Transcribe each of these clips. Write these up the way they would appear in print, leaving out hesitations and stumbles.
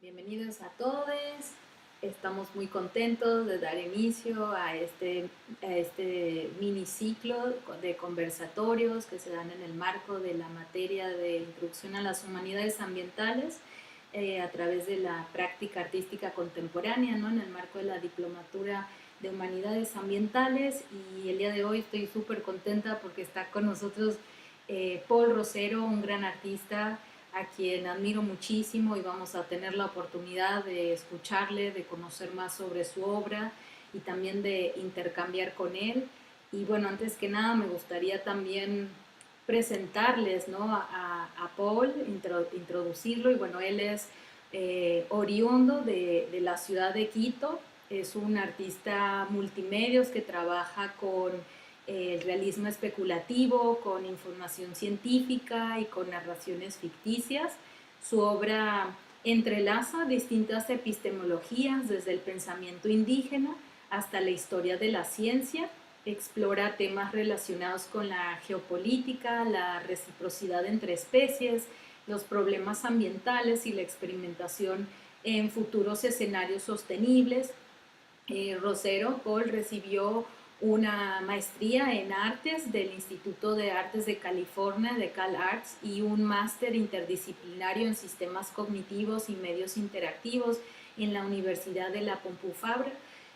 Bienvenidos a todos. Estamos muy contentos de dar inicio a este miniciclo de conversatorios que se dan en el marco de la materia de Introducción a las Humanidades Ambientales a través de la práctica artística contemporánea, ¿no? En el marco de la Diplomatura de Humanidades Ambientales. Y el día de hoy estoy súper contenta porque está con nosotros Paul Rosero, un gran artista a quien admiro muchísimo, y vamos a tener la oportunidad de escucharle, de conocer más sobre su obra y también de intercambiar con él. Y bueno, antes que nada me gustaría también presentarles, ¿no? a Paul, introducirlo. Y bueno, él es oriundo de la ciudad de Quito, es un artista multimedios que trabaja con el realismo especulativo, con información científica y con narraciones ficticias. Su obra entrelaza distintas epistemologías, desde el pensamiento indígena hasta la historia de la ciencia. Explora temas relacionados con la geopolítica, la reciprocidad entre especies, los problemas ambientales y la experimentación en futuros escenarios sostenibles. Rosero Paul recibió una maestría en artes del Instituto de Artes de California, de CalArts, y un máster interdisciplinario en sistemas cognitivos y medios interactivos en la Universidad de la Pompeu Fabra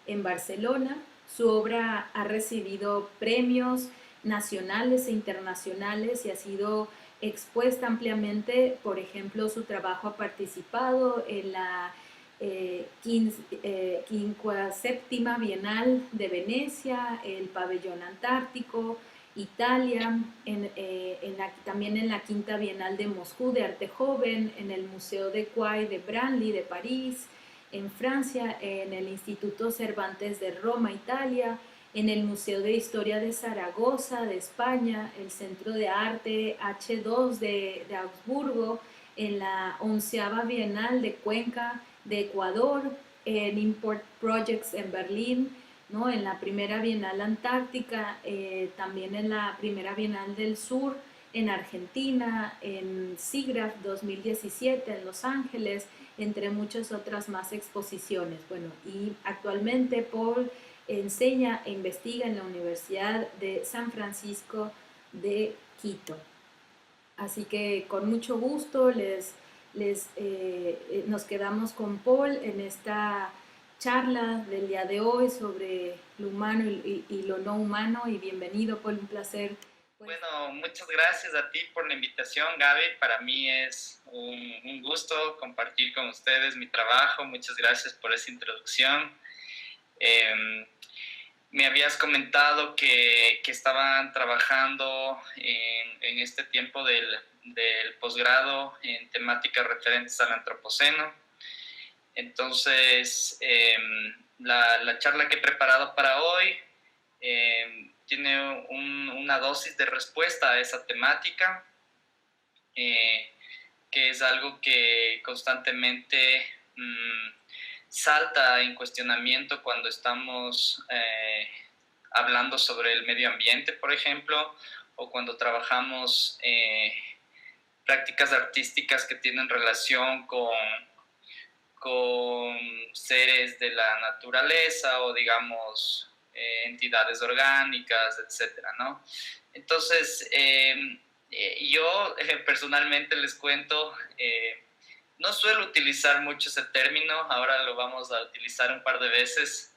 en Barcelona. Su obra ha recibido premios nacionales e internacionales y ha sido expuesta ampliamente. Por ejemplo, su trabajo ha participado en la 57ª Bienal de Venecia, el Pabellón Antártico, Italia, también en la Quinta Bienal de Moscú de Arte Joven, en el Museo de Quai de Branly de París, en Francia, en el Instituto Cervantes de Roma, Italia, en el Museo de Historia de Zaragoza, de España, el Centro de Arte H2 de Augsburgo, en la 11ª Bienal de Cuenca de Ecuador, en Import Projects en Berlín, ¿no? En la primera Bienal Antártica, también en la primera Bienal del Sur en Argentina, en SIGGRAPH 2017 en Los Ángeles, entre muchas otras más exposiciones. Bueno, y actualmente Paul enseña e investiga en la Universidad de San Francisco de Quito. Así que con mucho gusto nos quedamos con Paul en esta charla del día de hoy sobre lo humano y lo no humano. Y bienvenido, Paul, un placer. Bueno, muchas gracias a ti por la invitación, Gaby. Para mí es un gusto compartir con ustedes mi trabajo. Muchas gracias por esa introducción. Me habías comentado que estaban trabajando en este tiempo del posgrado en temáticas referentes al antropoceno. Entonces, la charla que he preparado para hoy tiene una dosis de respuesta a esa temática, que es algo que constantemente salta en cuestionamiento cuando estamos hablando sobre el medio ambiente, por ejemplo, o cuando trabajamos prácticas artísticas que tienen relación con seres de la naturaleza o, digamos, entidades orgánicas, etcétera, ¿no? Entonces, yo personalmente les cuento, no suelo utilizar mucho ese término. Ahora lo vamos a utilizar un par de veces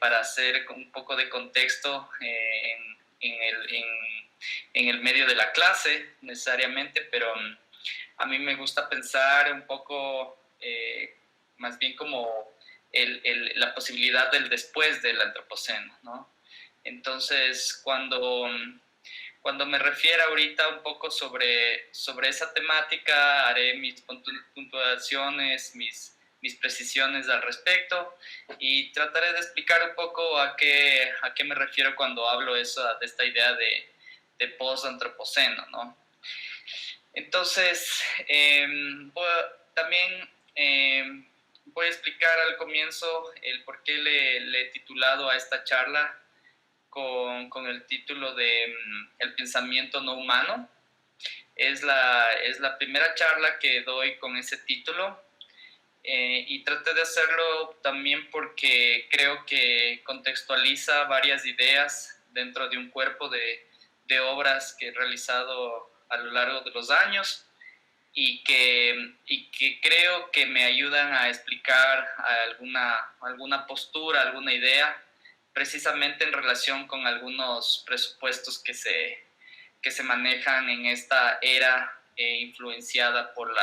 para hacer un poco de contexto en el medio de la clase, necesariamente, pero a mí me gusta pensar un poco más bien como la posibilidad del después del antropoceno, ¿no? Entonces, cuando me refiero ahorita un poco sobre esa temática, haré mis puntuaciones, mis precisiones al respecto, y trataré de explicar un poco a qué me refiero cuando hablo de esta idea de post-antropoceno, ¿no? Entonces, también voy a explicar al comienzo el por qué le he titulado a esta charla con el título de El pensamiento no humano. Es la primera charla que doy con ese título. y traté de hacerlo también porque creo que contextualiza varias ideas dentro de un cuerpo de obras que he realizado a lo largo de los años y que creo que me ayudan a explicar alguna postura, alguna idea, precisamente en relación con algunos presupuestos que se manejan en esta era influenciada por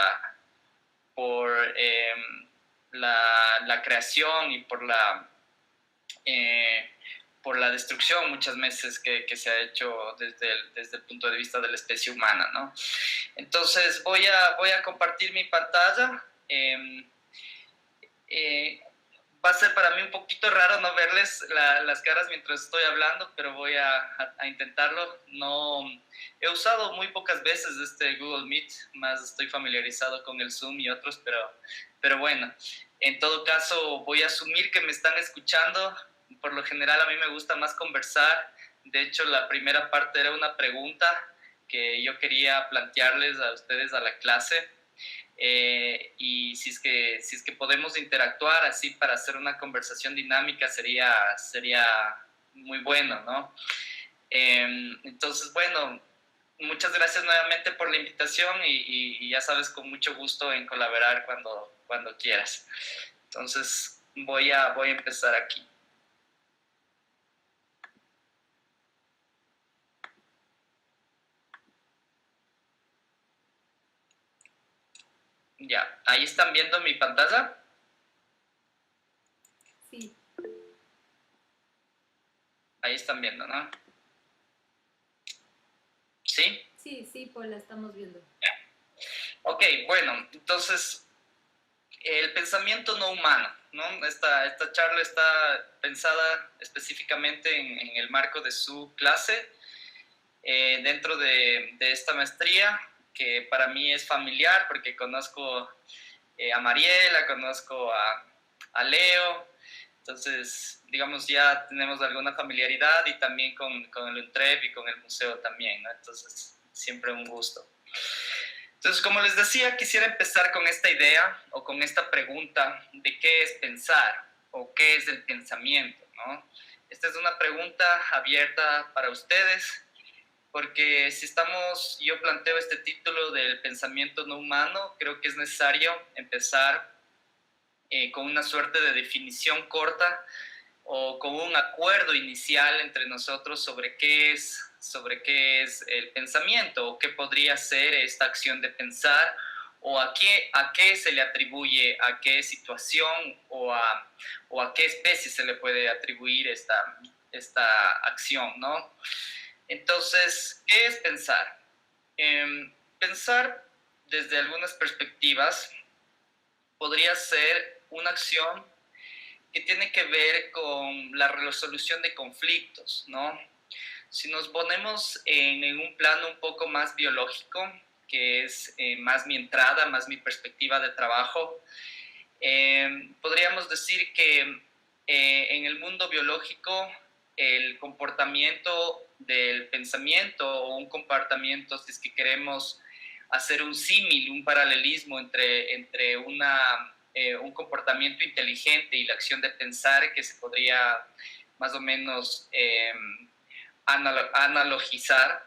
la creación y por la destrucción muchas veces que se ha hecho desde el punto de vista de la especie humana, ¿no? Entonces voy a compartir mi pantalla. Va a ser para mí un poquito raro no verles las caras mientras estoy hablando, pero voy a intentarlo. No, he usado muy pocas veces este Google Meet, más estoy familiarizado con el Zoom y otros, pero bueno, en todo caso voy a asumir que me están escuchando. Por lo general a mí me gusta más conversar. De hecho, la primera parte era una pregunta que yo quería plantearles a ustedes a la clase. Y si es que podemos interactuar así para hacer una conversación dinámica sería muy bueno, ¿no? Entonces, bueno, muchas gracias nuevamente por la invitación y ya sabes, con mucho gusto en colaborar cuando quieras. Entonces, voy a empezar aquí. Ya, ahí están viendo mi pantalla. Sí. Ahí están viendo, ¿no? ¿Sí? Sí, pues la estamos viendo. Ok, bueno, entonces, el pensamiento no humano, ¿no? Esta charla está pensada específicamente en el marco de su clase, dentro de esta maestría, que para mí es familiar porque conozco a Mariela, conozco a Leo, entonces, digamos, ya tenemos alguna familiaridad y también con el UNTREP y con el museo también, ¿no? Entonces, siempre un gusto. Entonces, como les decía, quisiera empezar con esta idea o con esta pregunta de qué es pensar o qué es el pensamiento, ¿no? Esta es una pregunta abierta para ustedes, porque si yo planteo este título del pensamiento no humano, creo que es necesario empezar con una suerte de definición corta o con un acuerdo inicial entre nosotros sobre qué es el pensamiento o qué podría ser esta acción de pensar o a qué se le atribuye, a qué situación o a qué especie se le puede atribuir esta acción, ¿no? Entonces, ¿qué es pensar? Pensar desde algunas perspectivas podría ser una acción que tiene que ver con la resolución de conflictos, ¿no? Si nos ponemos en un plano un poco más biológico, que es más mi entrada, más mi perspectiva de trabajo, podríamos decir que en el mundo biológico el comportamiento del pensamiento o un comportamiento, si es que queremos hacer un símil, un paralelismo entre un comportamiento inteligente y la acción de pensar, que se podría más o menos analogizar,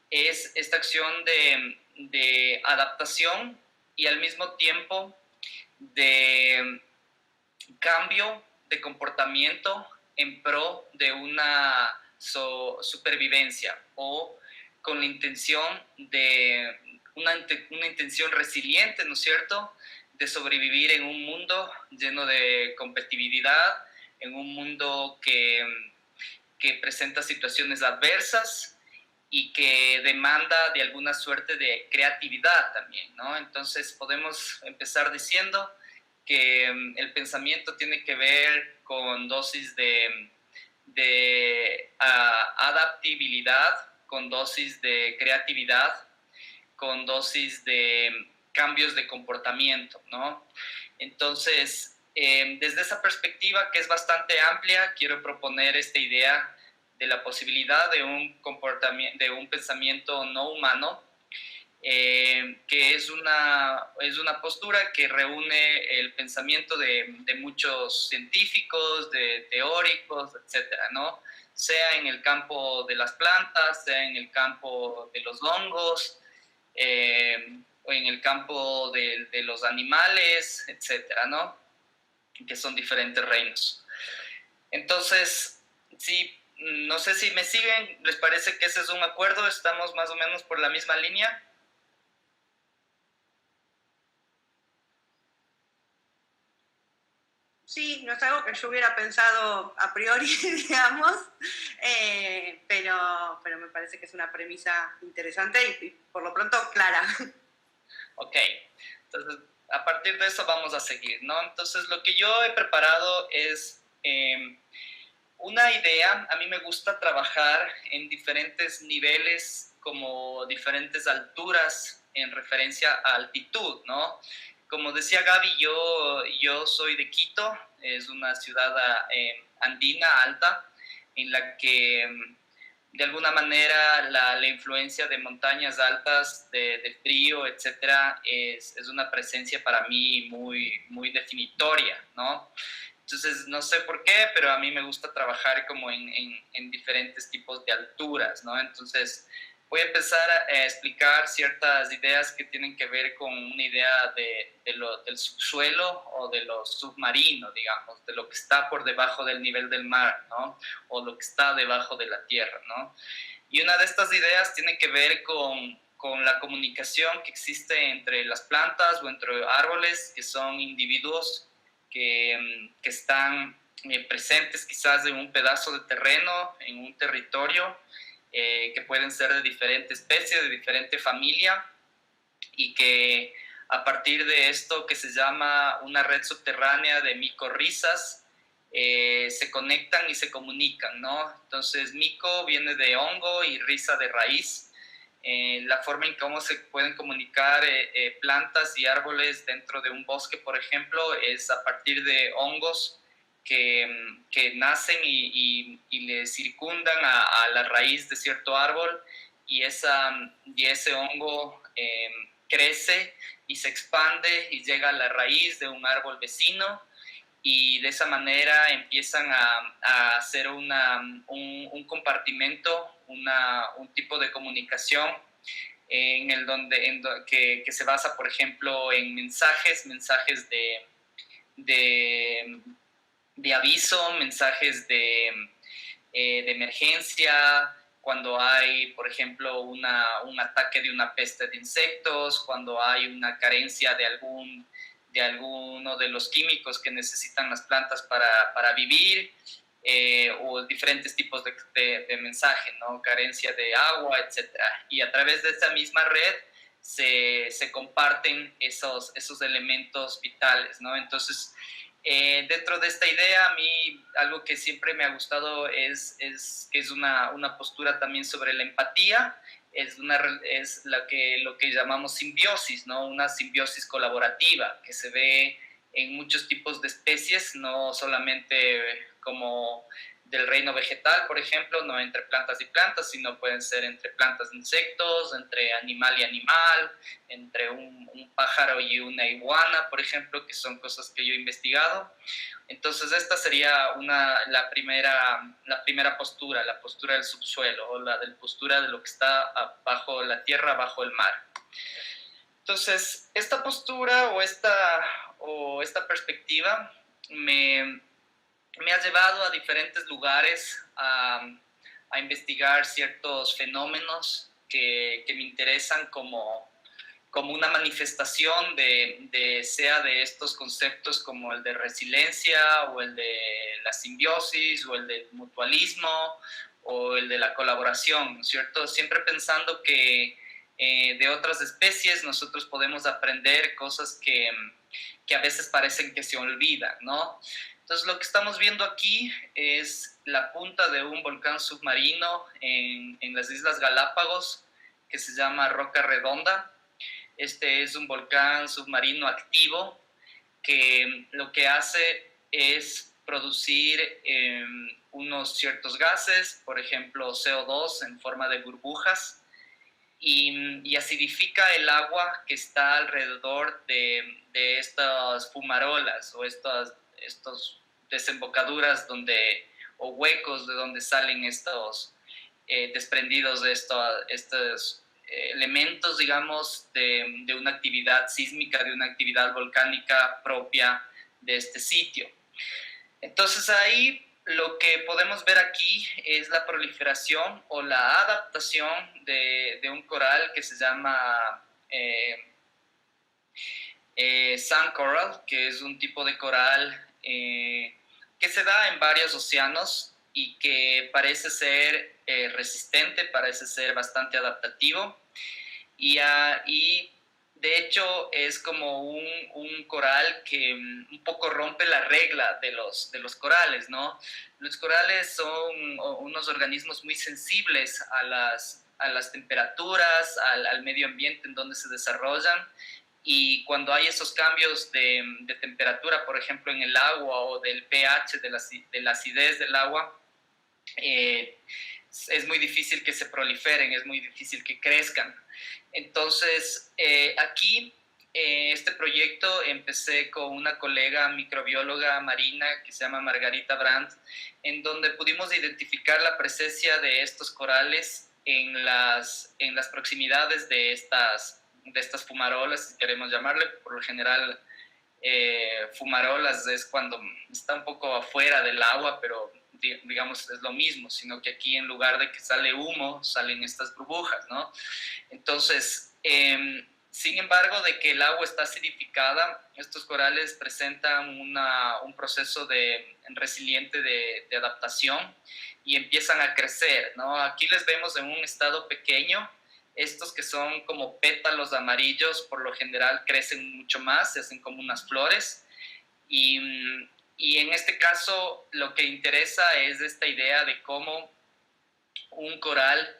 es esta acción de adaptación y al mismo tiempo de cambio de comportamiento en pro de una supervivencia o con la intención de una intención resiliente, ¿no es cierto?, de sobrevivir en un mundo lleno de competitividad, en un mundo que presenta situaciones adversas y que demanda de alguna suerte de creatividad también, ¿no? Entonces podemos empezar diciendo que el pensamiento tiene que ver con dosis de adaptabilidad, con dosis de creatividad, con dosis de cambios de comportamiento, ¿no? Entonces, desde esa perspectiva que es bastante amplia, quiero proponer esta idea de la posibilidad de un pensamiento no humano que es una postura que reúne el pensamiento de muchos científicos, de teóricos, etcétera, ¿no? Sea en el campo de las plantas, sea en el campo de los hongos, o en el campo de los animales, etcétera, ¿no? Que son diferentes reinos. Entonces, sí, no sé si me siguen, ¿les parece que ese es un acuerdo? ¿Estamos más o menos por la misma línea? Sí, no es algo que yo hubiera pensado a priori, digamos, pero me parece que es una premisa interesante y por lo pronto clara. Ok, entonces a partir de eso vamos a seguir, ¿no? Entonces lo que yo he preparado es una idea. A mí me gusta trabajar en diferentes niveles, como diferentes alturas en referencia a altitud, ¿no? Como decía Gaby, yo soy de Quito, es una ciudad andina alta, en la que de alguna manera la influencia de montañas altas, de frío, etcétera, es una presencia para mí muy definitoria, ¿no? Entonces, no sé por qué, pero a mí me gusta trabajar como en diferentes tipos de alturas, ¿no? Entonces, voy a empezar a explicar ciertas ideas que tienen que ver con una idea del subsuelo o de lo submarino, digamos, de lo que está por debajo del nivel del mar, ¿no? O lo que está debajo de la tierra, ¿no? Y una de estas ideas tiene que ver con la comunicación que existe entre las plantas o entre árboles, que son individuos que están presentes quizás en un pedazo de terreno, en un territorio, que pueden ser de diferente especie, de diferente familia, y que a partir de esto que se llama una red subterránea de micorrizas, se conectan y se comunican, ¿no? Entonces, mico viene de hongo y risa de raíz. La forma en cómo se pueden comunicar plantas y árboles dentro de un bosque, por ejemplo, es a partir de hongos que nacen y le circundan a la raíz de cierto árbol, y ese hongo crece y se expande y llega a la raíz de un árbol vecino, y de esa manera empiezan a hacer un compartimento, un tipo de comunicación que se basa, por ejemplo, en mensajes de, de aviso, mensajes de emergencia, cuando hay, por ejemplo, un ataque de una peste de insectos, cuando hay una carencia de alguno de los químicos que necesitan las plantas para vivir, o diferentes tipos de mensaje, ¿no? Carencia de agua, etcétera. Y a través de esta misma red se comparten esos elementos vitales, ¿no? Entonces, dentro de esta idea, a mí algo que siempre me ha gustado es una postura también sobre la empatía. Es lo que llamamos simbiosis, ¿no? Una simbiosis colaborativa que se ve en muchos tipos de especies, no solamente como del reino vegetal, por ejemplo, no entre plantas y plantas, sino pueden ser entre plantas e insectos, entre animal y animal, entre un pájaro y una iguana, por ejemplo, que son cosas que yo he investigado. Entonces, esta sería la primera postura, la postura del subsuelo, o la postura de lo que está bajo la tierra, bajo el mar. Entonces, esta postura o esta perspectiva me ha llevado a diferentes lugares a investigar ciertos fenómenos que me interesan como una manifestación sea de estos conceptos como el de resiliencia, o el de la simbiosis, o el del mutualismo, o el de la colaboración, ¿no es cierto? Siempre pensando que de otras especies nosotros podemos aprender cosas que a veces parecen que se olvidan, ¿no? Entonces, lo que estamos viendo aquí es la punta de un volcán submarino en las Islas Galápagos, que se llama Roca Redonda. Este es un volcán submarino activo que lo que hace es producir unos ciertos gases, por ejemplo CO2 en forma de burbujas, y acidifica el agua que está alrededor de estas fumarolas o estos desembocaduras o huecos de donde salen estos desprendidos de estos elementos, digamos, de una actividad sísmica, de una actividad volcánica propia de este sitio. Entonces ahí lo que podemos ver aquí es la proliferación o la adaptación de un coral que se llama sand coral, que es un tipo de coral que se da en varios océanos y que parece ser resistente, parece ser bastante adaptativo y de hecho es como un coral que un poco rompe la regla de los corales, ¿no? Los corales son unos organismos muy sensibles a las temperaturas, al medio ambiente en donde se desarrollan, y cuando hay esos cambios de temperatura, por ejemplo en el agua o del pH, de la acidez del agua, es muy difícil que se proliferen, es muy difícil que crezcan. Entonces, aquí, este proyecto empecé con una colega microbióloga marina que se llama Margarita Brandt, en donde pudimos identificar la presencia de estos corales en las proximidades de estas fumarolas, si queremos llamarle. Por lo general, fumarolas es cuando está un poco afuera del agua, pero digamos es lo mismo, sino que aquí en lugar de que sale humo, salen estas burbujas, ¿no? Entonces, sin embargo, de que el agua está acidificada, estos corales presentan un proceso resiliente de adaptación y empiezan a crecer, ¿no? Aquí les vemos en un estado pequeño. Estos que son como pétalos amarillos, por lo general crecen mucho más, se hacen como unas flores. Y en este caso lo que interesa es esta idea de cómo un coral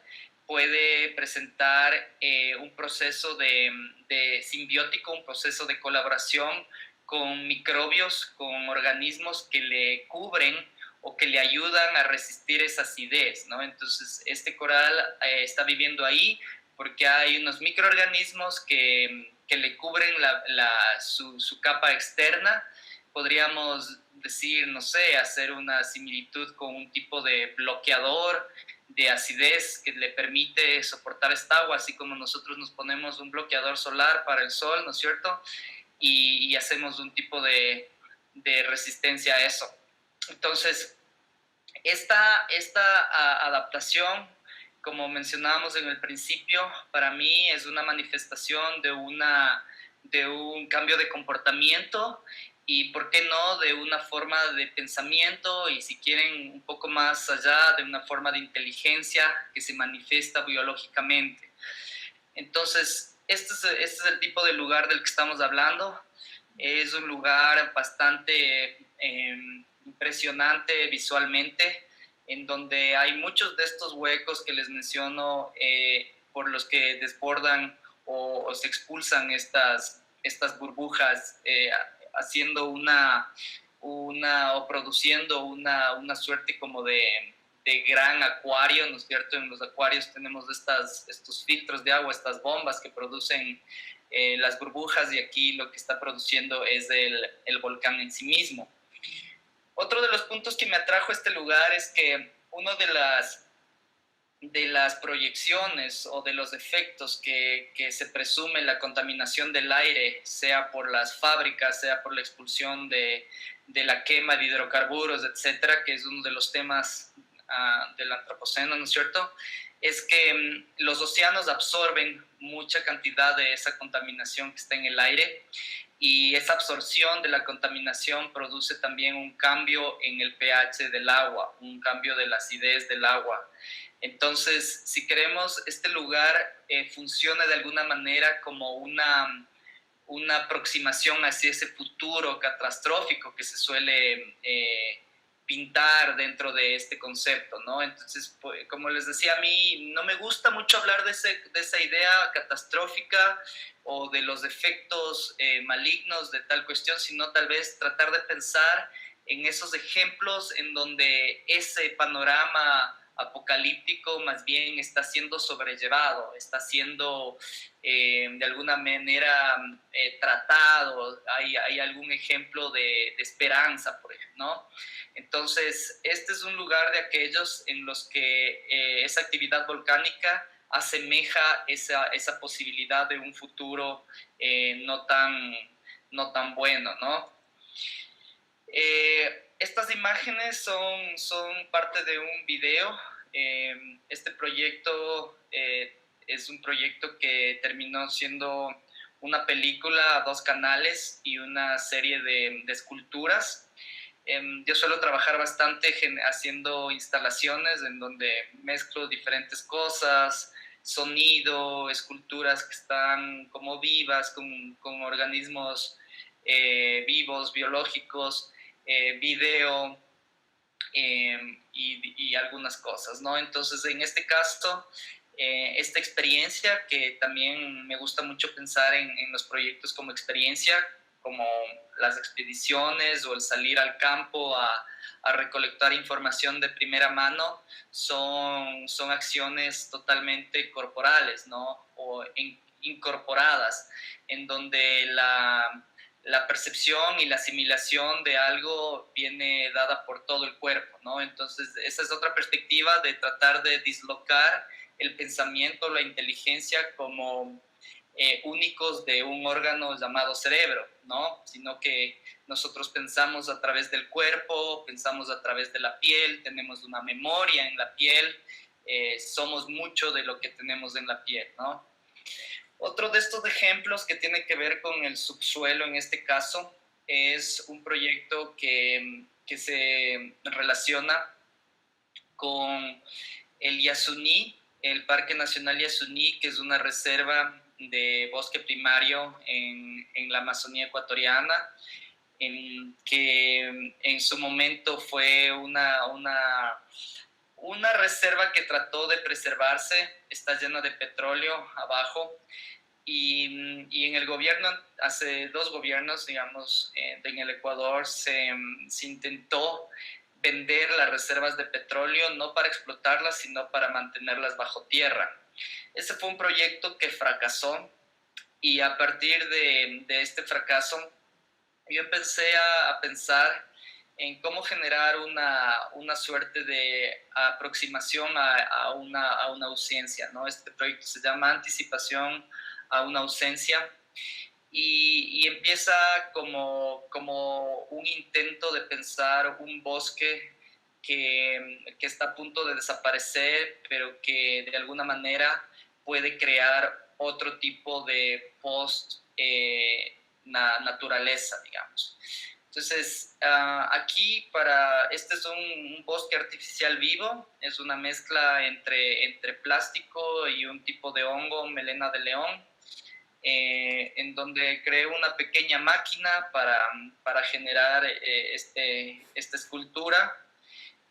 puede presentar un proceso de simbiótico, un proceso de colaboración con microbios, con organismos que le cubren o que le ayudan a resistir esa acidez, ¿no? Entonces, este coral está viviendo ahí porque hay unos microorganismos que le cubren su capa externa. Podríamos decir, no sé, hacer una similitud con un tipo de bloqueador de acidez que le permite soportar esta agua, así como nosotros nos ponemos un bloqueador solar para el sol, ¿no es cierto? Y hacemos un tipo de resistencia a eso. Entonces, esta adaptación, como mencionábamos en el principio, para mí es una manifestación de un cambio de comportamiento y, ¿por qué no?, de una forma de pensamiento y, si quieren, un poco más allá, de una forma de inteligencia que se manifiesta biológicamente. Entonces, este es el tipo de lugar del que estamos hablando. Es un lugar bastante impresionante visualmente, en donde hay muchos de estos huecos que les menciono, por los que desbordan o se expulsan estas burbujas, haciendo o produciendo una suerte como de gran acuario, ¿no es cierto? En los acuarios tenemos estos filtros de agua, estas bombas que producen las burbujas, y aquí lo que está produciendo es el volcán en sí mismo. Otro de los puntos que me atrajo a este lugar es que uno de las proyecciones o de los efectos que se presume la contaminación del aire, sea por las fábricas, sea por la expulsión de la quema de hidrocarburos, etcétera, que es uno de los temas del antropoceno, ¿no es cierto?, es que los océanos absorben mucha cantidad de esa contaminación que está en el aire, y esa absorción de la contaminación produce también un cambio en el pH del agua, un cambio de la acidez del agua. Entonces, si queremos, este lugar funciona de alguna manera como una aproximación hacia ese futuro catastrófico que se suele pintar dentro de este concepto, ¿no? Entonces, pues, como les decía, a mí no me gusta mucho hablar de esa idea catastrófica o de los efectos malignos de tal cuestión, sino tal vez tratar de pensar en esos ejemplos en donde ese panorama apocalíptico más bien está siendo sobrellevado, está siendo de alguna manera tratado, hay algún ejemplo de esperanza, por ejemplo, ¿no? Entonces, este es un lugar de aquellos en los que esa actividad volcánica asemeja esa posibilidad de un futuro no tan bueno, ¿no? Estas imágenes son parte de un video. Este proyecto es un proyecto que terminó siendo una película a 2 canales y una serie de esculturas. Yo suelo trabajar bastante haciendo instalaciones en donde mezclo diferentes cosas, sonido, esculturas que están como vivas, con organismos vivos, biológicos, video y algunas cosas, ¿no? Entonces, en este caso, esta experiencia, que también me gusta mucho pensar en los proyectos como experiencia, como las expediciones o el salir al campo a recolectar información de primera mano, son acciones totalmente corporales, ¿no? O incorporadas, en donde la percepción y la asimilación de algo viene dada por todo el cuerpo, ¿no? Entonces, esa es otra perspectiva de tratar de dislocar el pensamiento, la inteligencia como únicos de un órgano llamado cerebro, ¿no? Sino que nosotros pensamos a través del cuerpo, pensamos a través de la piel, tenemos una memoria en la piel, somos mucho de lo que tenemos en la piel, ¿no? Otro de estos ejemplos que tiene que ver con el subsuelo en este caso es un proyecto que se relaciona con el Yasuní, el Parque Nacional Yasuní, que es una reserva de bosque primario en la Amazonía ecuatoriana, que en su momento fue una reserva que trató de preservarse, está llena de petróleo abajo, y en el gobierno, hace 2 gobiernos, digamos, en el Ecuador se intentó vender las reservas de petróleo no para explotarlas, sino para mantenerlas bajo tierra. Ese fue un proyecto que fracasó, y a partir de este fracaso yo empecé a pensar en cómo generar una suerte de aproximación a una ausencia, ¿no? Este proyecto se llama Anticipación a una ausencia, y empieza como un intento de pensar un bosque que está a punto de desaparecer, pero que de alguna manera puede crear otro tipo de naturaleza, digamos. Entonces, aquí este es un bosque artificial vivo, es una mezcla entre plástico y un tipo de hongo, melena de león, en donde creé una pequeña máquina para generar esta escultura,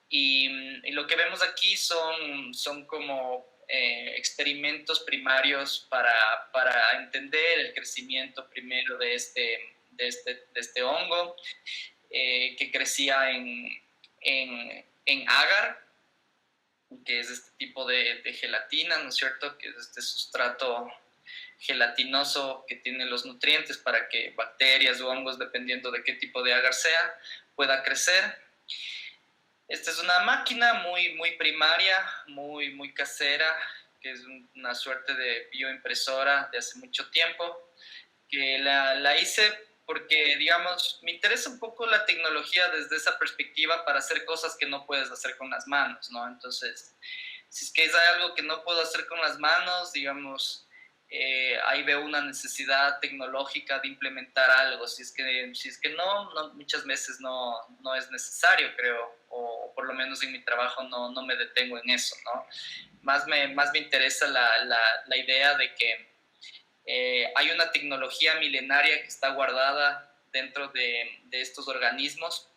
y lo que vemos aquí son como experimentos primarios para entender el crecimiento primero de este hongo, que crecía en agar, que es este tipo de gelatina, ¿no es cierto?, que es este sustrato gelatinoso que tiene los nutrientes para que bacterias o hongos, dependiendo de qué tipo de agar sea, pueda crecer. Esta es una máquina muy primaria, muy casera, que es una suerte de bioimpresora de hace mucho tiempo, que la hice porque, digamos, me interesa un poco la tecnología desde esa perspectiva para hacer cosas que no puedes hacer con las manos, ¿no? Entonces, si es que hay algo que no puedo hacer con las manos, digamos, ahí veo una necesidad tecnológica de implementar algo. Si es que no muchas veces no es necesario, creo, o por lo menos en mi trabajo no me detengo en eso, ¿no? Más me interesa la idea de que hay una tecnología milenaria que está guardada dentro de estos organismos,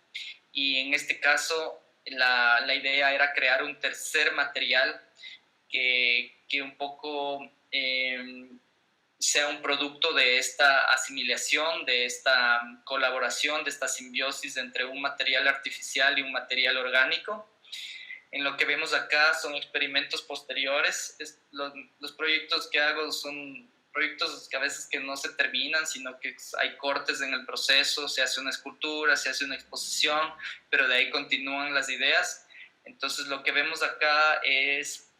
y en este caso la idea era crear un tercer material que un poco sea un producto de esta asimilación, de esta colaboración, de esta simbiosis entre un material artificial y un material orgánico. En lo que vemos acá son experimentos posteriores. Los proyectos que hago son proyectos que a veces que no se terminan, sino que hay cortes en el proceso, se hace una escultura, se hace una exposición, pero de ahí continúan las ideas. Entonces lo que vemos acá es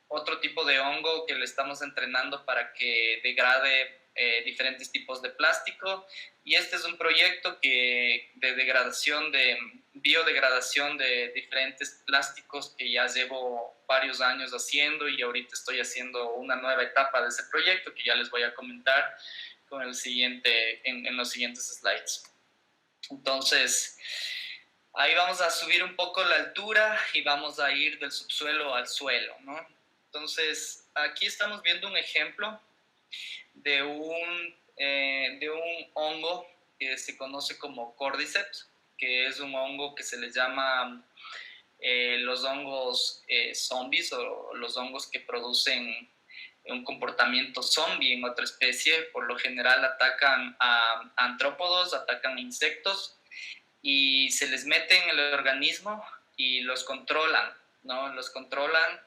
otro tipo de hongo que le estamos entrenando para que degrade diferentes tipos de plástico, y este es un proyecto de degradación, de biodegradación de diferentes plásticos que ya llevo varios años haciendo, y ahorita estoy haciendo una nueva etapa de ese proyecto que ya les voy a comentar con el siguiente, en los siguientes slides. Entonces, ahí vamos a subir un poco la altura y vamos a ir del subsuelo al suelo, ¿no? Entonces, aquí estamos viendo un ejemplo de un hongo que se conoce como Cordyceps, que es un hongo que se les llama los hongos zombies, o los hongos que producen un comportamiento zombie en otra especie. Por lo general atacan a artrópodos, atacan a insectos, y se les mete en el organismo y los controlan, ¿no? Los controlan,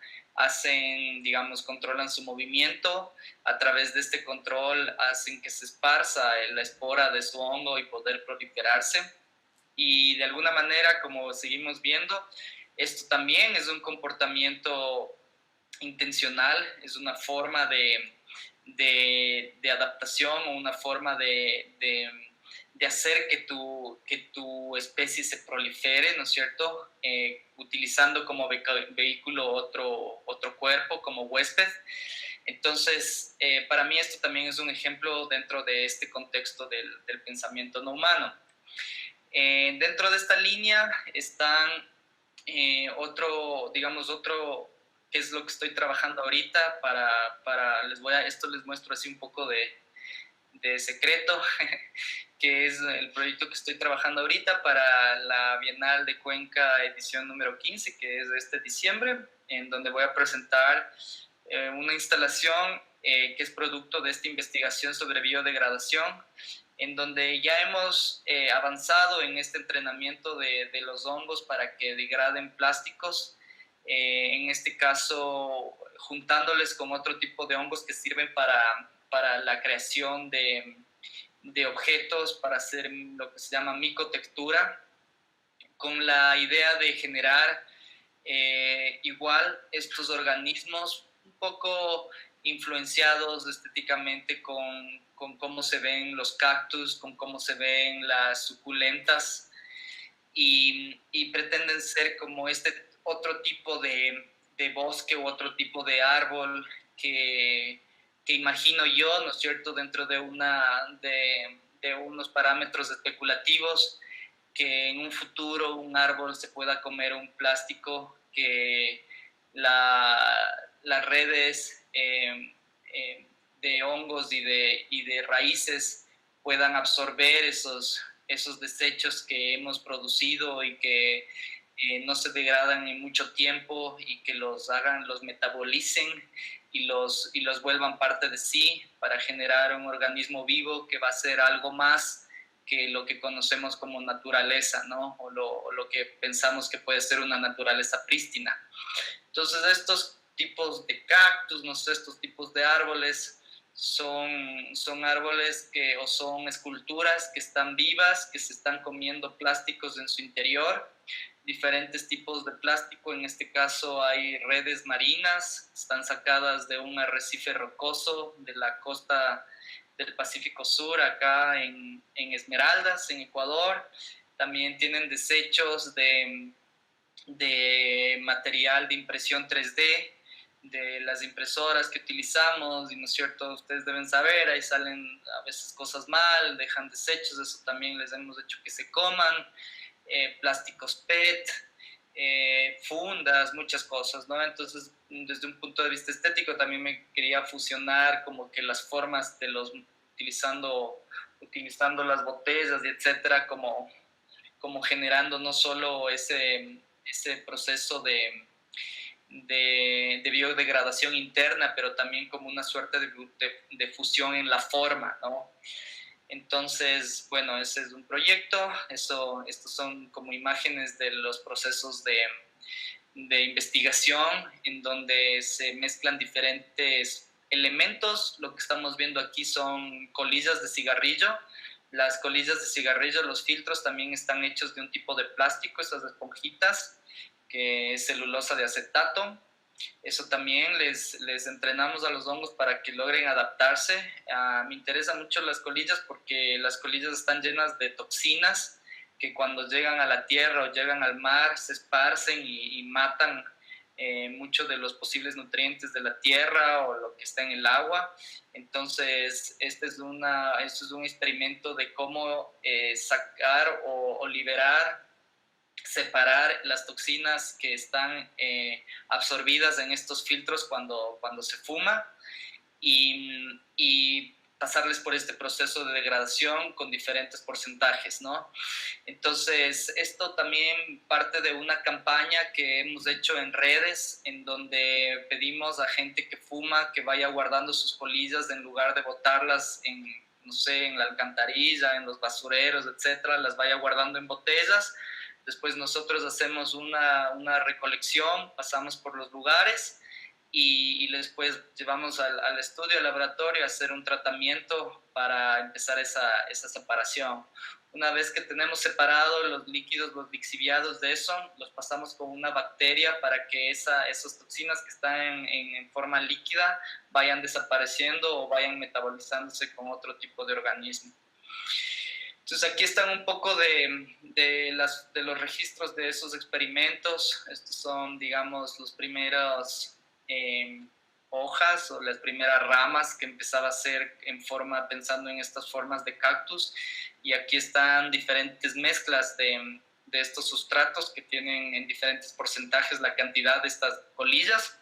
controlan su movimiento. A través de este control hacen que se esparza la espora de su hongo y poder proliferarse. Y de alguna manera, como seguimos viendo, esto también es un comportamiento intencional, es una forma de adaptación, o una forma de hacer que tu especie se prolifere, ¿no es cierto? Utilizando como vehículo otro cuerpo, como huésped. Entonces, para mí esto también es un ejemplo dentro de este contexto del pensamiento no humano. Dentro de esta línea están otro, que es lo que estoy trabajando ahorita esto les muestro así un poco de secreto, que es el proyecto que estoy trabajando ahorita para la Bienal de Cuenca edición número 15, que es de este diciembre, en donde voy a presentar una instalación que es producto de esta investigación sobre biodegradación, en donde ya hemos avanzado en este entrenamiento de los hongos para que degraden plásticos, en este caso juntándoles con otro tipo de hongos que sirven para la creación de objetos, para hacer lo que se llama micotextura, con la idea de generar igual estos organismos un poco influenciados estéticamente con cómo se ven los cactus, con cómo se ven las suculentas, y pretenden ser como este otro tipo de bosque u otro tipo de árbol que imagino yo, ¿no es cierto?, dentro de unos parámetros especulativos, que en un futuro un árbol se pueda comer un plástico, que las redes de hongos y de raíces puedan absorber esos desechos que hemos producido y que no se degradan en mucho tiempo, y que los metabolicen y los vuelvan parte de sí, para generar un organismo vivo que va a ser algo más que lo que conocemos como naturaleza, ¿no? O lo que pensamos que puede ser una naturaleza prístina. Entonces, estos tipos de cactus, no sé, estos tipos de árboles son árboles o son esculturas que están vivas, que se están comiendo plásticos en su interior, diferentes tipos de plástico. En este caso hay redes marinas, están sacadas de un arrecife rocoso de la costa del Pacífico Sur, acá en Esmeraldas, en Ecuador. También tienen desechos de material de impresión 3D, de las impresoras que utilizamos, y no es cierto, ustedes deben saber, ahí salen a veces cosas mal, dejan desechos, eso también les hemos hecho que se coman, plásticos PET, fundas, muchas cosas, ¿no? Entonces, desde un punto de vista estético, también me quería fusionar como que las formas de utilizando las botellas y etcétera, como generando no solo ese proceso de biodegradación interna, pero también como una suerte de fusión en la forma, ¿no? Entonces, bueno, ese es un proyecto. Estos son como imágenes de los procesos de investigación en donde se mezclan diferentes elementos. Lo que estamos viendo aquí son colillas de cigarrillo. Las colillas de cigarrillo, los filtros también están hechos de un tipo de plástico, estas esponjitas, que es celulosa de acetato. Eso también les entrenamos a los hongos para que logren adaptarse. Me interesan mucho las colillas porque las colillas están llenas de toxinas que cuando llegan a la tierra o llegan al mar se esparcen y matan muchos de los posibles nutrientes de la tierra o lo que está en el agua. Entonces, este es un experimento de cómo sacar o liberar, separar las toxinas que están absorbidas en estos filtros cuando se fuma y pasarles por este proceso de degradación con diferentes porcentajes, ¿no? Entonces, esto también parte de una campaña que hemos hecho en redes, en donde pedimos a gente que fuma que vaya guardando sus colillas en lugar de botarlas en, no sé, en la alcantarilla, en los basureros, etcétera, las vaya guardando en botellas. Después nosotros hacemos una recolección, pasamos por los lugares y después llevamos al estudio, al laboratorio, a hacer un tratamiento para empezar esa separación. Una vez que tenemos separados los líquidos, los lixiviados de eso, los pasamos con una bacteria para que esas toxinas que están en forma líquida vayan desapareciendo o vayan metabolizándose con otro tipo de organismo. Entonces aquí están un poco de los registros de esos experimentos. Estos son, digamos, los primeros hojas o las primeras ramas que empezaba a hacer pensando en estas formas de cactus. Y aquí están diferentes mezclas de estos sustratos que tienen en diferentes porcentajes la cantidad de estas colillas,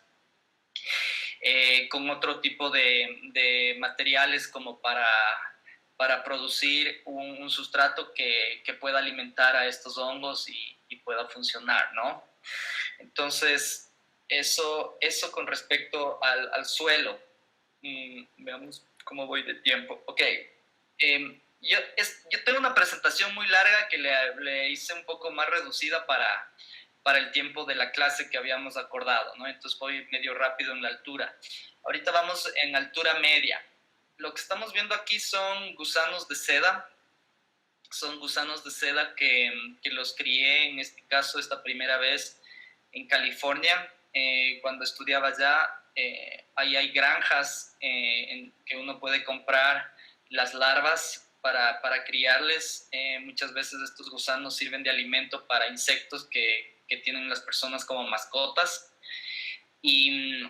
con otro tipo de materiales como para producir un sustrato que pueda alimentar a estos hongos y pueda funcionar, ¿no? Entonces, eso con respecto al suelo. Veamos cómo voy de tiempo. Ok. Yo tengo una presentación muy larga que le hice un poco más reducida para el tiempo de la clase que habíamos acordado, ¿no? Entonces voy medio rápido en la altura. Ahorita vamos en altura media. Lo que estamos viendo aquí son gusanos de seda. Son gusanos de seda que los crié, en este caso, esta primera vez en California. Cuando estudiaba allá, ahí hay granjas que uno puede comprar las larvas para criarles. Muchas veces estos gusanos sirven de alimento para insectos que tienen las personas como mascotas. Y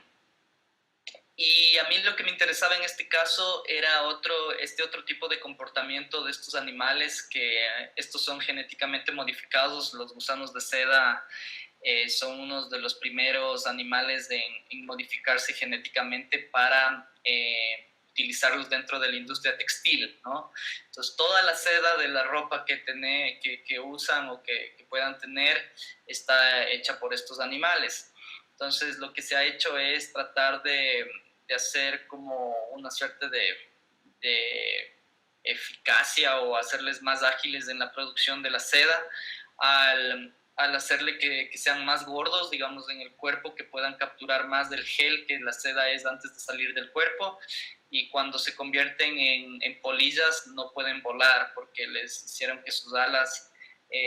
a mí lo que me interesaba en este caso era este otro tipo de comportamiento de estos animales, que estos son genéticamente modificados. Los gusanos de seda son unos de los primeros animales en modificarse genéticamente para utilizarlos dentro de la industria textil, ¿no? Entonces, toda la seda de la ropa que usan o que puedan tener está hecha por estos animales. Entonces, lo que se ha hecho es tratar de hacer como una suerte de eficacia o hacerles más ágiles en la producción de la seda al hacerle que sean más gordos, digamos, en el cuerpo, que puedan capturar más del gel que la seda es antes de salir del cuerpo, y cuando se convierten en polillas no pueden volar porque les hicieron que sus alas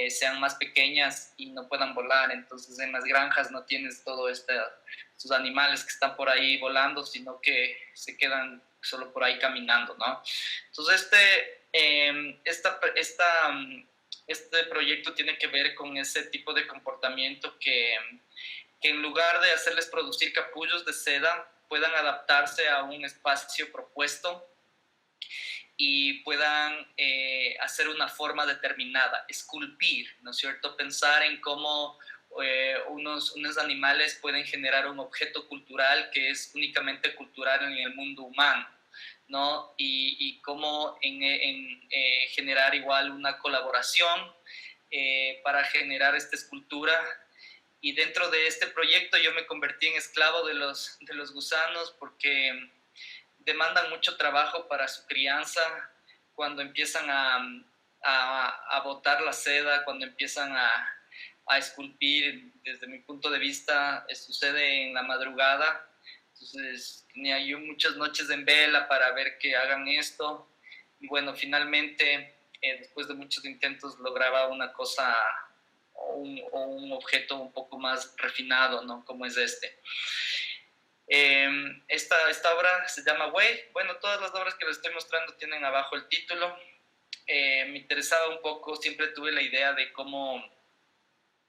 sean más pequeñas y no puedan volar. Entonces en las granjas no tienes todo estos animales que están por ahí volando, sino que se quedan solo por ahí caminando, ¿no? Entonces este proyecto tiene que ver con ese tipo de comportamiento que en lugar de hacerles producir capullos de seda, puedan adaptarse a un espacio propuesto y puedan hacer una forma determinada, esculpir, ¿no es cierto? Pensar en cómo unos animales pueden generar un objeto cultural que es únicamente cultural en el mundo humano, ¿no? Y cómo generar igual una colaboración para generar esta escultura. Y dentro de este proyecto yo me convertí en esclavo de los gusanos porque demandan mucho trabajo para su crianza. Cuando empiezan a botar la seda, cuando empiezan a esculpir. Desde mi punto de vista, sucede en la madrugada. Entonces tenía yo muchas noches en vela para ver que hagan esto. Y bueno, finalmente, después de muchos intentos, lograba una cosa o un objeto un poco más refinado, ¿no? Como es este. Esta obra se llama Wave. Bueno, todas las obras que les estoy mostrando tienen abajo el título. Me interesaba un poco, siempre tuve la idea de cómo,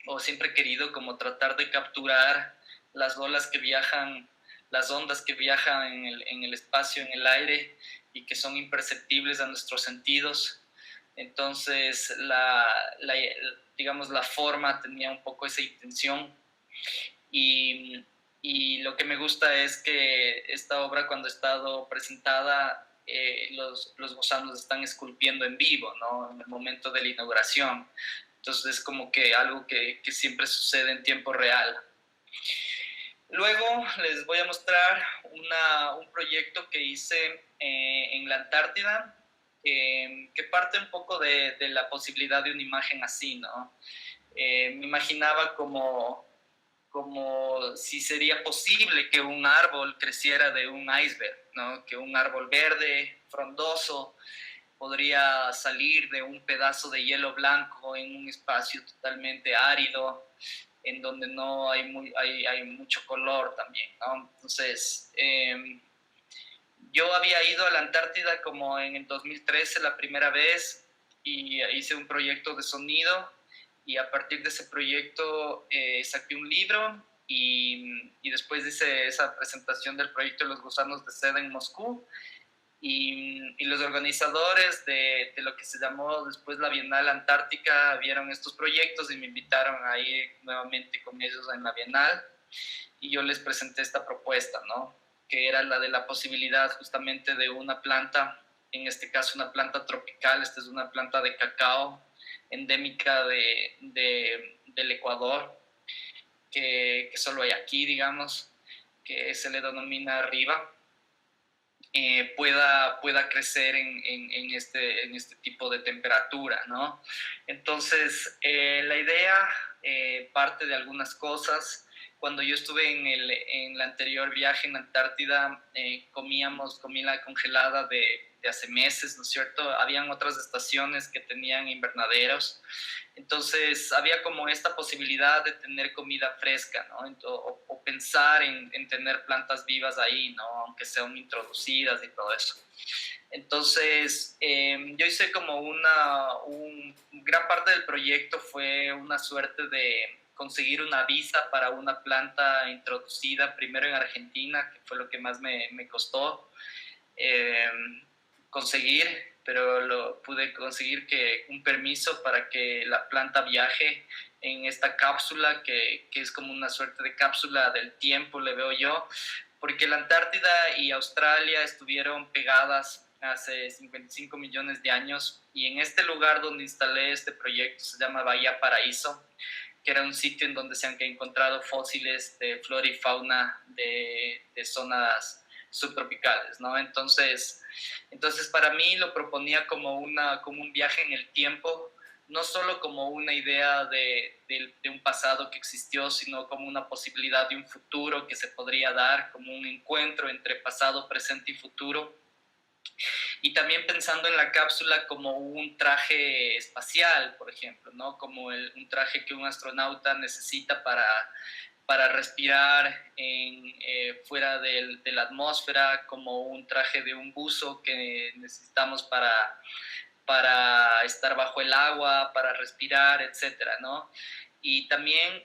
o siempre he querido como tratar de capturar las olas que viajan, las ondas que viajan en el espacio, en el aire, y que son imperceptibles a nuestros sentidos. Entonces, digamos, la forma tenía un poco esa intención. Y lo que me gusta es que esta obra, cuando ha estado presentada, los gusanos están esculpiendo en vivo, ¿no? En el momento de la inauguración. Entonces es como que algo que siempre sucede en tiempo real. Luego les voy a mostrar un proyecto que hice en la Antártida, que parte un poco de la posibilidad de una imagen así, ¿no? Me imaginaba como si sería posible que un árbol creciera de un iceberg, ¿no? Que un árbol verde, frondoso, podría salir de un pedazo de hielo blanco en un espacio totalmente árido, en donde no hay mucho color también, ¿no? Entonces, yo había ido a la Antártida como en el 2013 la primera vez y hice un proyecto de sonido, y a partir de ese proyecto saqué un libro y después hice esa presentación del proyecto de los gusanos de seda en Moscú, y los organizadores de lo que se llamó después la Bienal Antártica vieron estos proyectos y me invitaron a ir nuevamente con ellos en la Bienal, y yo les presenté esta propuesta, ¿no? Que era la de la posibilidad justamente de una planta, en este caso una planta tropical. Esta es una planta de cacao endémica del Ecuador, que solo hay aquí, digamos, que se le denomina riba, pueda crecer en este tipo de temperatura, ¿no? Entonces, la idea parte de algunas cosas. Cuando yo estuve en el anterior viaje en Antártida, comida congelada de hace meses, ¿no es cierto? Habían otras estaciones que tenían invernaderos. Entonces, había como esta posibilidad de tener comida fresca, ¿no? O pensar en tener plantas vivas ahí, ¿no? Aunque sean introducidas y todo eso. Entonces, yo hice como gran parte del proyecto fue una suerte de conseguir una visa para una planta introducida primero en Argentina, que fue lo que más me costó conseguir, pero pude conseguir un permiso para que la planta viaje en esta cápsula, que es como una suerte de cápsula del tiempo, le veo yo, porque la Antártida y Australia estuvieron pegadas hace 55 millones de años, y en este lugar donde instalé este proyecto se llama Bahía Paraíso, que era un sitio en donde se han encontrado fósiles de flora y fauna de zonas subtropicales, ¿no? Entonces para mí lo proponía como un viaje en el tiempo, no solo como una idea de un pasado que existió, sino como una posibilidad de un futuro que se podría dar, como un encuentro entre pasado, presente y futuro. Y también pensando en la cápsula como un traje espacial, por ejemplo, ¿no? Como un traje que un astronauta necesita para respirar fuera de la atmósfera, como un traje de un buzo que necesitamos para estar bajo el agua, para respirar, etcétera, ¿no? Y también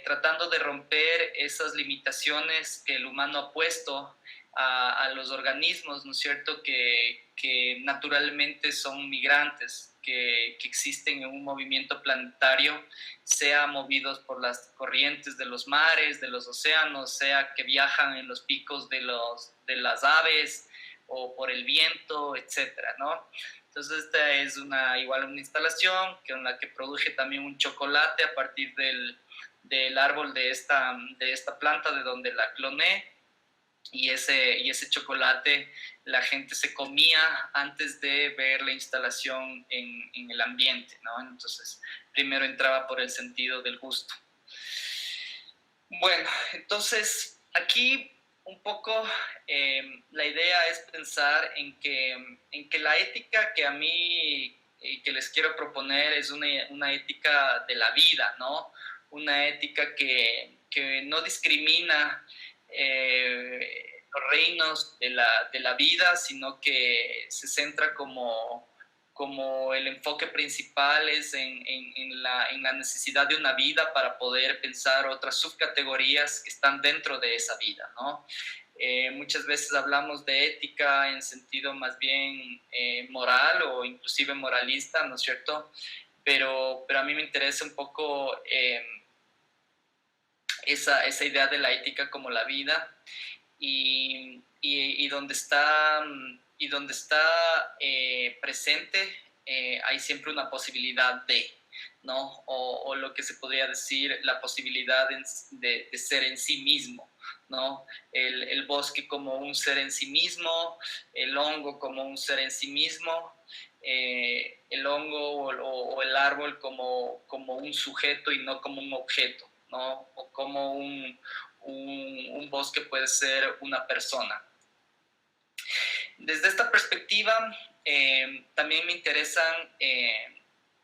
tratando de romper esas limitaciones que el humano ha puesto a los organismos, ¿no es cierto?, que naturalmente son migrantes, que existen en un movimiento planetario, sea movidos por las corrientes de los mares, de los océanos, sea que viajan en los picos de las aves o por el viento, etcétera, ¿no? Entonces esta es igual una instalación con la que produje también un chocolate a partir del árbol de esta planta, de donde la cloné. y ese chocolate la gente se comía antes de ver la instalación en el ambiente, ¿no? Entonces, primero entraba por el sentido del gusto. Bueno, entonces aquí un poco la idea es pensar en que la ética que a mí que les quiero proponer es una ética de la vida, ¿no? Una ética que no discrimina los reinos de la vida, sino que se centra como el enfoque principal es en la necesidad de una vida para poder pensar otras subcategorías que están dentro de esa vida, ¿no? Muchas veces hablamos de ética en sentido más bien moral o inclusive moralista, ¿no es cierto? Pero a mí me interesa un poco esa idea de la ética como la vida y donde está presente hay siempre una posibilidad de, ¿no? O lo que se podría decir la posibilidad de ser en sí mismo, ¿no? El bosque como un ser en sí mismo, el hongo como un ser en sí mismo, el hongo o el árbol como un sujeto y no como un objeto, ¿no? O como un bosque puede ser una persona. Desde esta perspectiva, también me interesan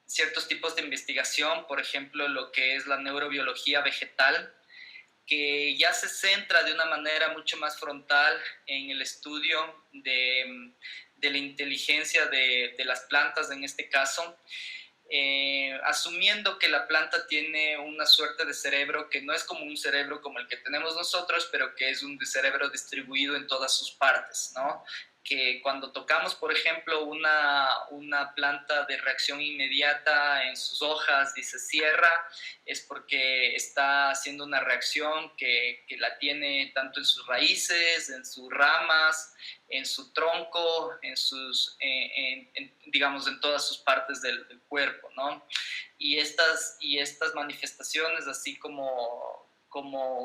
ciertos tipos de investigación, por ejemplo, lo que es la neurobiología vegetal, que ya se centra de una manera mucho más frontal en el estudio de la inteligencia de las plantas en este caso, asumiendo que la planta tiene una suerte de cerebro que no es como un cerebro como el que tenemos nosotros, pero que es un cerebro distribuido en todas sus partes, ¿no? Que cuando tocamos, por ejemplo, una planta de reacción inmediata en sus hojas y se cierra, es porque está haciendo una reacción que la tiene tanto en sus raíces, en sus ramas, en su tronco, digamos, en todas sus partes del cuerpo, ¿no? Y estas manifestaciones, así como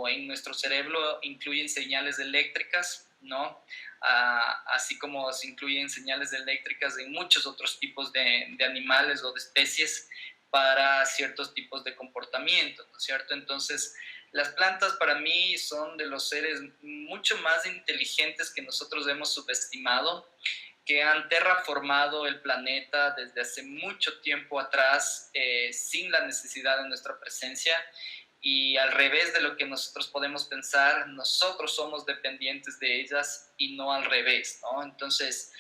en nuestro cerebro, incluyen señales eléctricas, ¿no? Así como se incluyen señales eléctricas en muchos otros tipos de animales o de especies para ciertos tipos de comportamiento, ¿no es cierto? Entonces, las plantas para mí son de los seres mucho más inteligentes que nosotros hemos subestimado, que han terraformado el planeta desde hace mucho tiempo atrás sin la necesidad de nuestra presencia. Y al revés de lo que nosotros podemos pensar, nosotros somos dependientes de ellas y no al revés, ¿no? Entonces,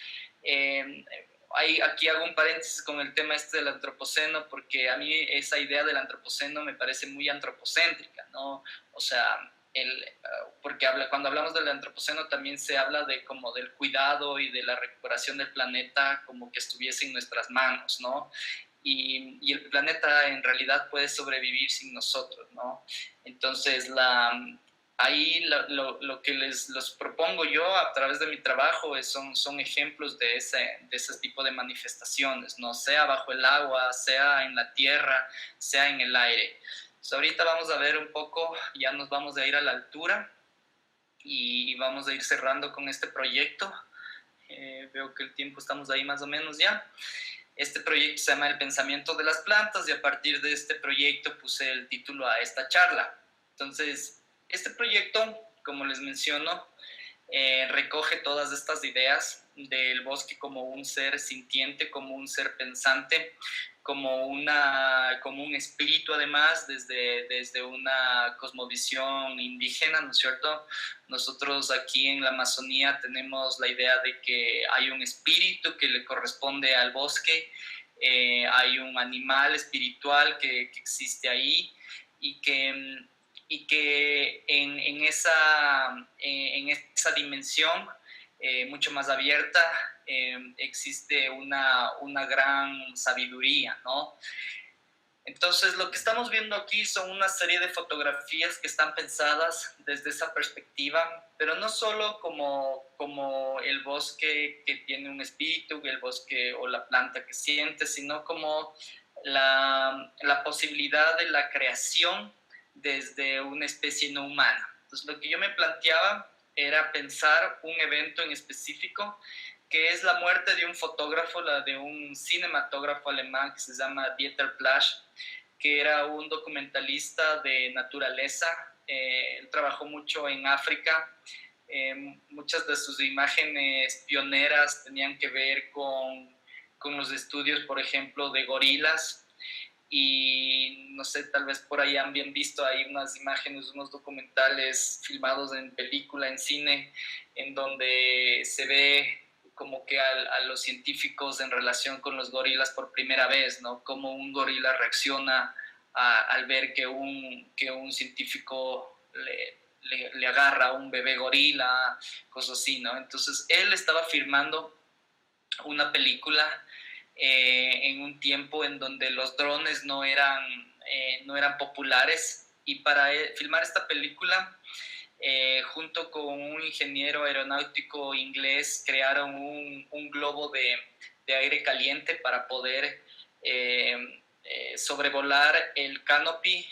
aquí hago un paréntesis con el tema este del antropoceno, porque a mí esa idea del antropoceno me parece muy antropocéntrica, ¿no? O sea, porque cuando hablamos del antropoceno también se habla de como del cuidado y de la recuperación del planeta como que estuviese en nuestras manos, ¿no? Y el planeta en realidad puede sobrevivir sin nosotros, ¿no? Entonces, ahí lo que los propongo yo a través de mi trabajo son ejemplos de ese tipo de manifestaciones, ¿no? Sea bajo el agua, sea en la tierra, sea en el aire. Entonces, ahorita vamos a ver un poco, ya nos vamos a ir a la altura y vamos a ir cerrando con este proyecto. Veo que el tiempo estamos ahí más o menos ya. Este proyecto se llama El pensamiento de las plantas y a partir de este proyecto puse el título a esta charla. Entonces, este proyecto, como les menciono, recoge todas estas ideas del bosque como un ser sintiente, como un ser pensante, como un espíritu además desde una cosmovisión indígena, ¿no es cierto? Nosotros aquí en la Amazonía tenemos la idea de que hay un espíritu que le corresponde al bosque, hay un animal espiritual que existe ahí y que en esa dimensión mucho más abierta existe una gran sabiduría, ¿no? Entonces, lo que estamos viendo aquí son una serie de fotografías que están pensadas desde esa perspectiva, pero no solo como el bosque que tiene un espíritu, el bosque o la planta que siente, sino como la posibilidad de la creación desde una especie no humana. Entonces, lo que yo me planteaba era pensar un evento en específico, que es la muerte de un fotógrafo, la de un cinematógrafo alemán que se llama Dieter Plasch, que era un documentalista de naturaleza. Él trabajó mucho en África. Muchas de sus imágenes pioneras tenían que ver con los estudios, por ejemplo, de gorilas. Y no sé, tal vez por ahí han bien visto ahí unas imágenes, unos documentales filmados en película, en cine, en donde se ve como que a los científicos en relación con los gorilas por primera vez, ¿no? Cómo un gorila reacciona al ver que un científico le agarra a un bebé gorila, cosas así, ¿no? Entonces él estaba filmando una película en un tiempo en donde los drones no eran populares, y para filmar esta película, junto con un ingeniero aeronáutico inglés, crearon un globo de aire caliente para poder sobrevolar el canopy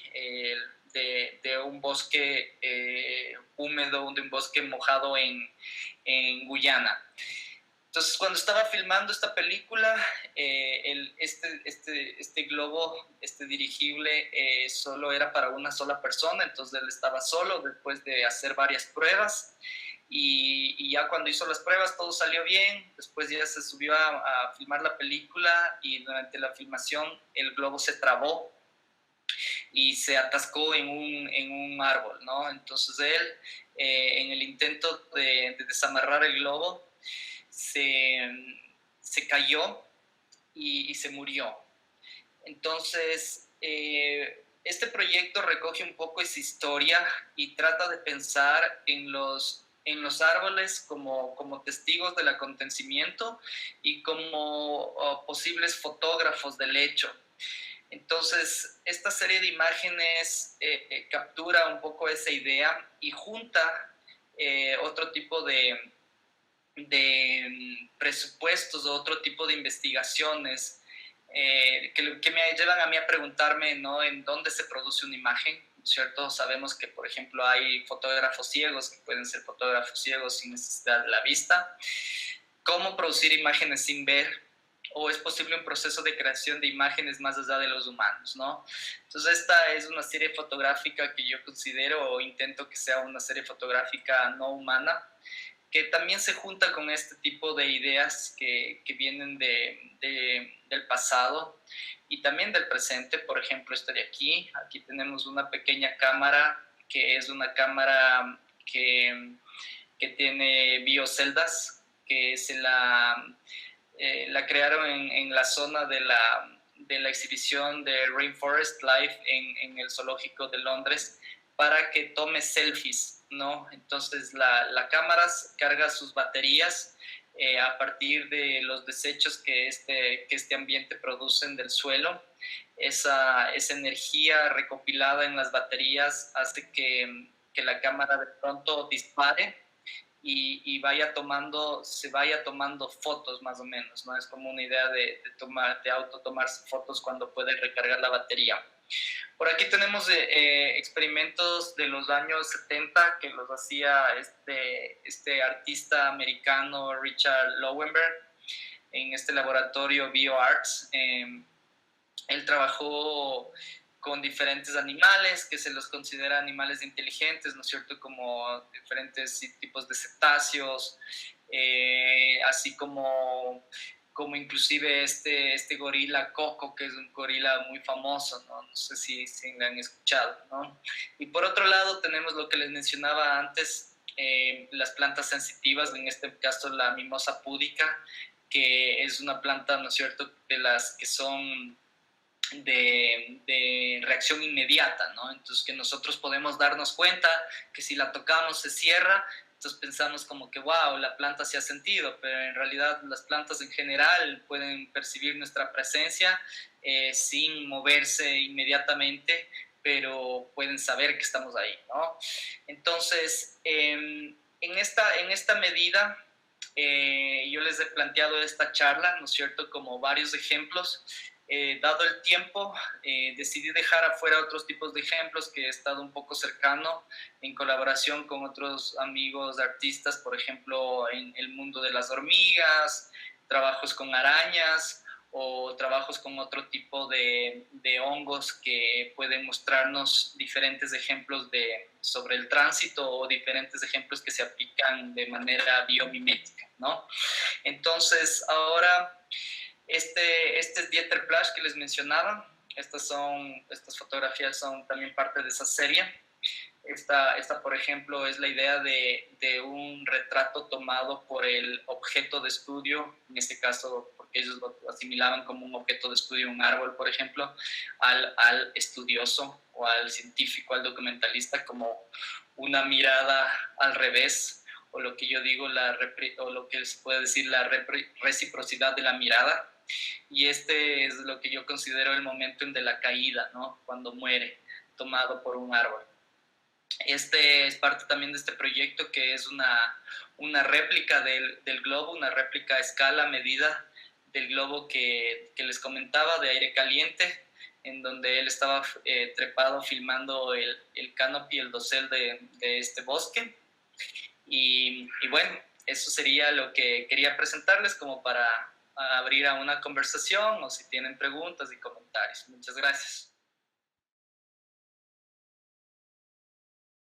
de un bosque húmedo, de un bosque mojado en Guyana. Entonces, cuando estaba filmando esta película, este globo, este dirigible, solo era para una sola persona. Entonces él estaba solo después de hacer varias pruebas, y ya cuando hizo las pruebas todo salió bien. Después ya se subió a filmar la película, y durante la filmación el globo se trabó y se atascó en un árbol, ¿no? Entonces él, en el intento de desamarrar el globo, se cayó y se murió. Entonces, este proyecto recoge un poco esa historia y trata de pensar en los árboles como testigos del acontecimiento y como posibles fotógrafos del hecho. Entonces, esta serie de imágenes captura un poco esa idea y junta otro tipo de presupuestos o otro tipo de investigaciones que me llevan a mí a preguntarme, ¿no?, en dónde se produce una imagen, ¿cierto? Sabemos que, por ejemplo, hay fotógrafos ciegos que pueden ser fotógrafos ciegos sin necesidad de la vista. ¿Cómo producir imágenes sin ver? ¿O es posible un proceso de creación de imágenes más allá de los humanos, ¿no? Entonces esta es una serie fotográfica que yo considero, o intento que sea una serie fotográfica no humana, que también se junta con este tipo de ideas que vienen del pasado y también del presente. Por ejemplo, esto de aquí tenemos una pequeña cámara, que es una cámara que tiene bioceldas, que la crearon en la zona de la exhibición de Rainforest Life en el zoológico de Londres, para que tome selfies, ¿no? Entonces la cámara carga sus baterías a partir de los desechos que este ambiente producen del suelo. Esa energía recopilada en las baterías hace que la cámara de pronto dispare y se vaya tomando fotos, más o menos, ¿no? Es como una idea de auto tomarse fotos cuando puede recargar la batería. Por aquí tenemos experimentos de los años 70 que los hacía este artista americano Richard Lowenberg en este laboratorio BioArts. Él trabajó con diferentes animales que se los considera animales inteligentes, ¿no es cierto? Como diferentes tipos de cetáceos, así como inclusive este gorila Coco, que es un gorila muy famoso, ¿no? No sé si lo han escuchado, ¿no? Y por otro lado tenemos lo que les mencionaba antes, las plantas sensitivas, en este caso la mimosa púdica, que es una planta, ¿no es cierto?, de las que son de reacción inmediata, ¿no? Entonces que nosotros podemos darnos cuenta que si la tocamos se cierra. Entonces pensamos como que, wow, la planta se ha sentido, pero en realidad las plantas en general pueden percibir nuestra presencia sin moverse inmediatamente, pero pueden saber que estamos ahí, ¿no? Entonces, en esta medida, yo les he planteado esta charla, ¿no es cierto?, como varios ejemplos dado el tiempo, decidí dejar afuera otros tipos de ejemplos que he estado un poco cercano en colaboración con otros amigos artistas, por ejemplo, en el mundo de las hormigas, trabajos con arañas o trabajos con otro tipo de hongos que pueden mostrarnos diferentes ejemplos sobre el tránsito o diferentes ejemplos que se aplican de manera biomimética, ¿no? Entonces, ahora, este es Dieter Plasch que les mencionaba. Estas fotografías son también parte de esa serie. Esta, por ejemplo, es la idea de un retrato tomado por el objeto de estudio, en este caso, porque ellos lo asimilaban como un objeto de estudio, un árbol, por ejemplo, al estudioso o al científico, al documentalista, como una mirada al revés, o lo que yo digo, o lo que se puede decir, la reciprocidad de la mirada. Y este es lo que yo considero el momento de la caída, ¿no? Cuando muere, tomado por un árbol. Este es parte también de este proyecto, que es una réplica del globo, una réplica a escala, medida del globo que les comentaba, de aire caliente, en donde él estaba trepado filmando el canopy, el dosel de este bosque. Y bueno, eso sería lo que quería presentarles como para abrir a una conversación, o si tienen preguntas y comentarios. Muchas gracias.